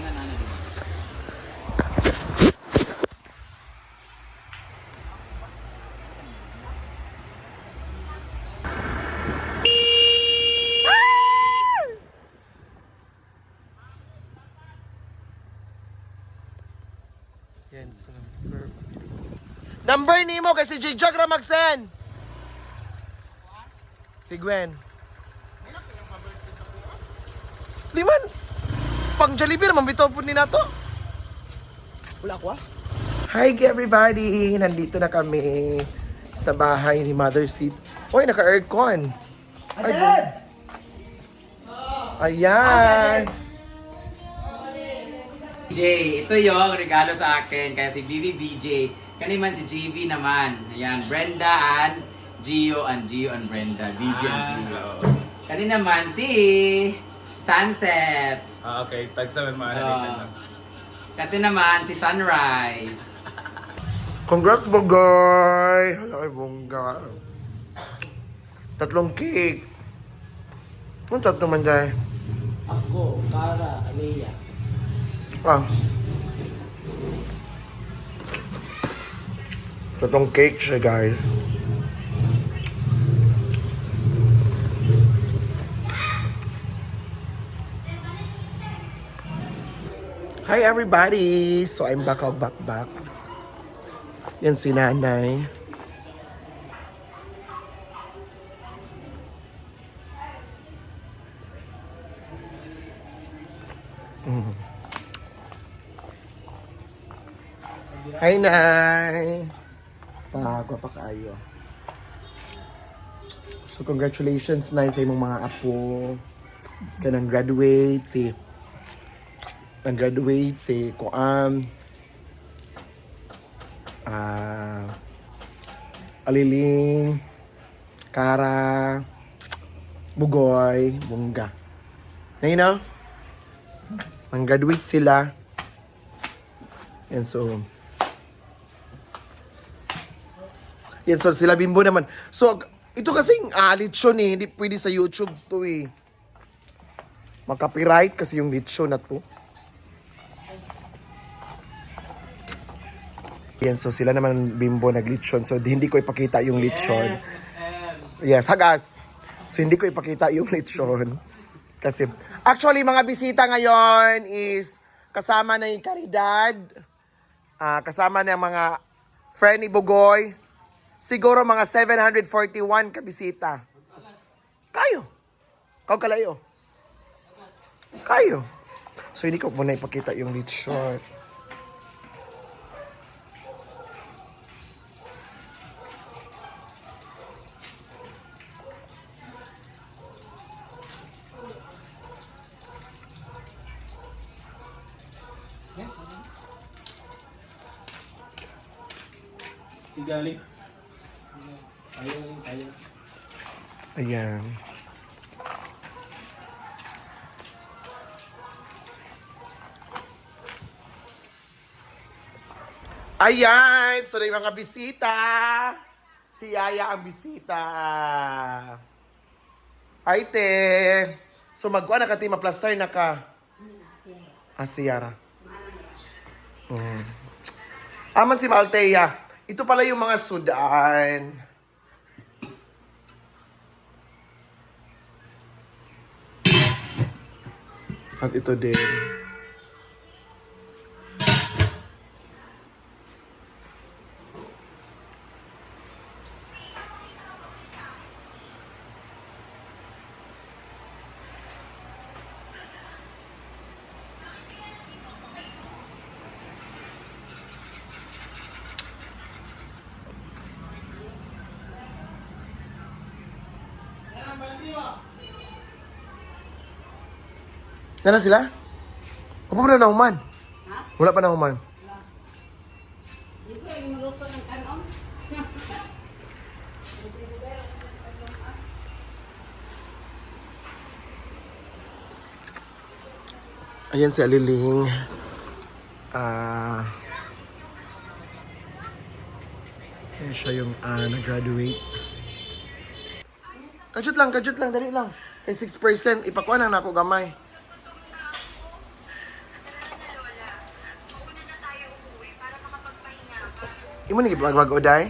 na ano, diba? Yan, so number ni mo kasi Jigjag ra mag-send. Si Gwen. Liman. Pang Jollibee man bitaw pud ni nato. Wala ko ah. Hi everybody, nandito na kami sa bahay ni Mother Seed. Oy, naka-aircon. Ay, ayan. DJ, ito yung regalo sa akin kaya si Bibi BJ. Kaniman si JV naman. Ayan, Brenda and Gio and Brenda. BJ and Gio. Kani naman si Sunset. Okay. Tagsa man maaaring Kati naman si Sunrise. Congrats, Bogay! Ay, bongga. 3 cake. Anong 3 man dyan? Ako, Kara, Alea. Ah. 3 cake siya, guys. Hi, everybody! So, I'm back. Yan si Nanay. Hi, Nay! Pagwa pa kayo. So, congratulations, Nay, sa imong mga apo. Kanang graduate, si Kuan. Aliling, Kara, Bugoy, Bongga. Ngayon na, ang graduate sila. And so sila Bimbo naman. So, ito kasing lechon eh. Hindi pwede sa YouTube to eh. Mag-copyright kasi yung lechon na to. Yan, so sila naman Bimbo nag-lechon. So, hindi ko ipakita yung lechon. Yes, hagas. So, hindi ko ipakita yung lechon. Kasi, actually, mga bisita ngayon is kasama na yung Caridad. Kasama na yung mga friend ni Bugoy. Siguro mga 741 kabisita. Kayo. Kalayo. Kayo. So, hindi ko muna ipakita yung lechon. Sigali. Ayan. Ayan! So, na yung mga bisita. Si Yaya ang bisita. Ay, te. So, magkuha na ka, te. Ma-plaster na ka. Si Yara. Aman si Malteya. Ito pala yung mga sudan. At ito din. Nana sila? O pa na nahuman? Ha? Wala pa nahuman. Dito yung maluto ng kanon. Ayan si Aliling. Ayan siya yung nag-graduate. Kajut lang, dali lang. Kay 6%, ipakuha na ako gamay. Imo ni gipagbago day?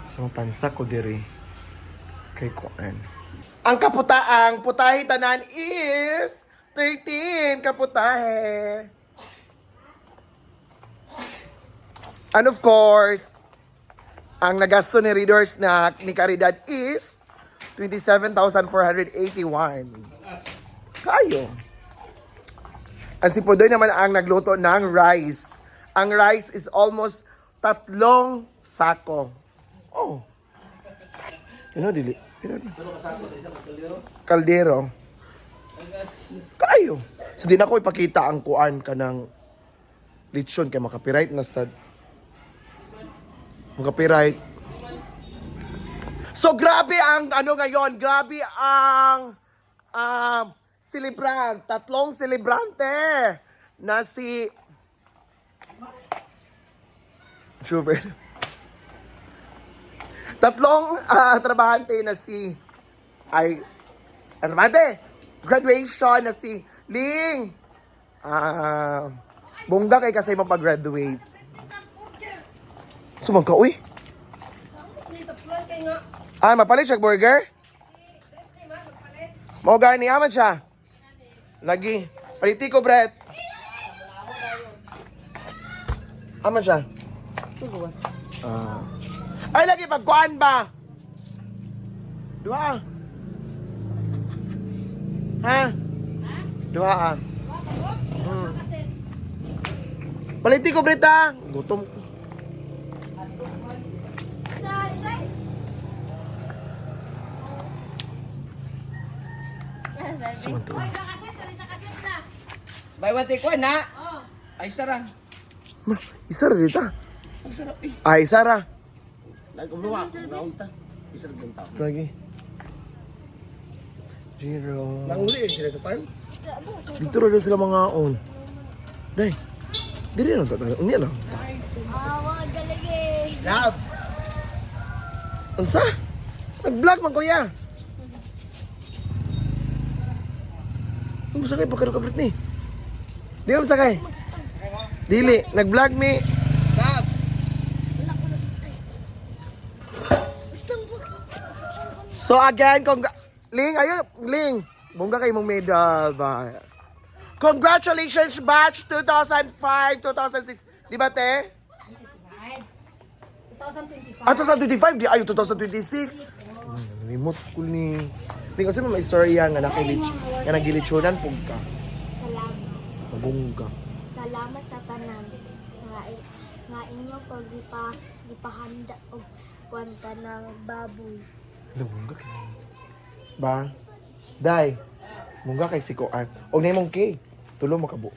Sa pansa ko diri kay kuan. Ang kaputaang putahe tanan is 13 kaputahe. And of course, ang nagasto ni readers na ni Caridad is 27,481. Kayo. Ang si Pudoy naman ang nagluto ng rice. Ang rice is almost 3 sako. Oh. Dili. Kaldero. Kayo. So, di na ko ipakita ang kuan ka ng lechon kay makapiright na sad. Makapiright. So, grabe ang ngayon. Grabe ang celebrant. 3 celebrante na si Schubert. 3 trabahante na si graduation na si Ling. Bongga kay kasi mapag-graduate. Sumangka, uy. Mapalit siya burger? Mau gani aman siya. Lagi. Paliti ko, Brett. Aman siya. Ay, lagi pagkuhan ba? Dua. Ha? Dua. Paliti ko, Brita. Gutom ko. Samantala. Bay wati ko na. Ay sarang. Isara dito. Ang sarap eh. Ay, Sara. Nagumluwa. Naunta. Isa rin tao. Lagi. Zero. Nanguli sila sa farm. Dito rin sila mga on. Day. Dili na tatalo. Unya na. Wag galagi. Lab. Unsa? Nag-vlog man kuya. Ano sakay pagkaro-kabrit ni? Di mo sakay. Dili, nag-vlog ni. Lab. So again, Ling, Ling. Bongga kay mong medal ba? Congratulations batch 2005, 2006. Di ba te? 2025. 2025 di ayo 2026. Remote ko ni. Ling kasi may istorya nga nagilichonan pug ka. Salamat. Mabungga. Salamat sa tanan. Nga inyo pag gipahanda og kwanta ng baboy. Mabungga kay. Ba? Day. Mungga kay sikoan. Og na imong cake. Tulong mo kabo.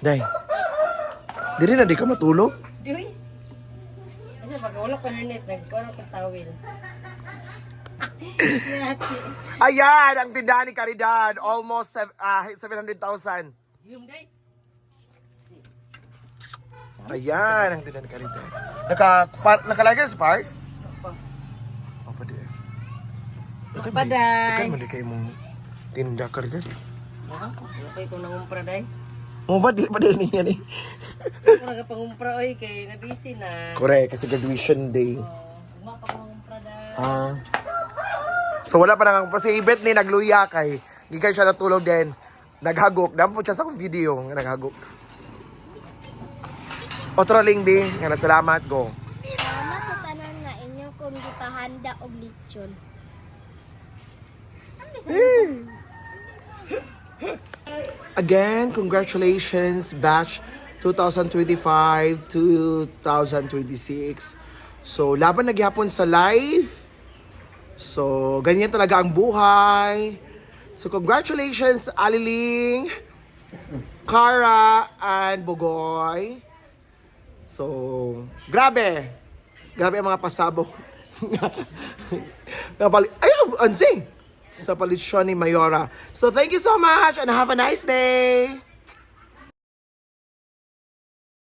Day. Diri na di ka matulog? Diyoy. Kasi pag wala ko na net, nagkaroon ka sa tawil. Ayan, ang tindahan ni Caridad. Almost 700,000. Yung day. Ayan, ang tindahan ni Caridad. Nakalagay sa Pars? Apa di? Paday. Ikan mali kayo mong tinda Caridad. Okay ko nangumpra day. Mo ba di pa din yan eh? Mura ka pangumpra oy kay nabisi na. Correct, kasi graduation day. Uma pa pangumpra day. So wala pa nang si Ibet ni nagluya kay gikay siya natulog din. Naghagok. Damo siya sa akong video nga naghagok. Otro lingbi nga nasalamat ko. Salamat sa tanan nga inyo kung gipahanda og lechon. Again, congratulations batch 2025-2026. So laban nagyapon sa live. So ganyan talaga ang buhay. So congratulations Aliling, Cara, and Bugoy. So grabe. Grabe ang mga pasabog. Napali. Ay, ansing. sa palisyon ni Mayora. So thank you so much and have a nice day!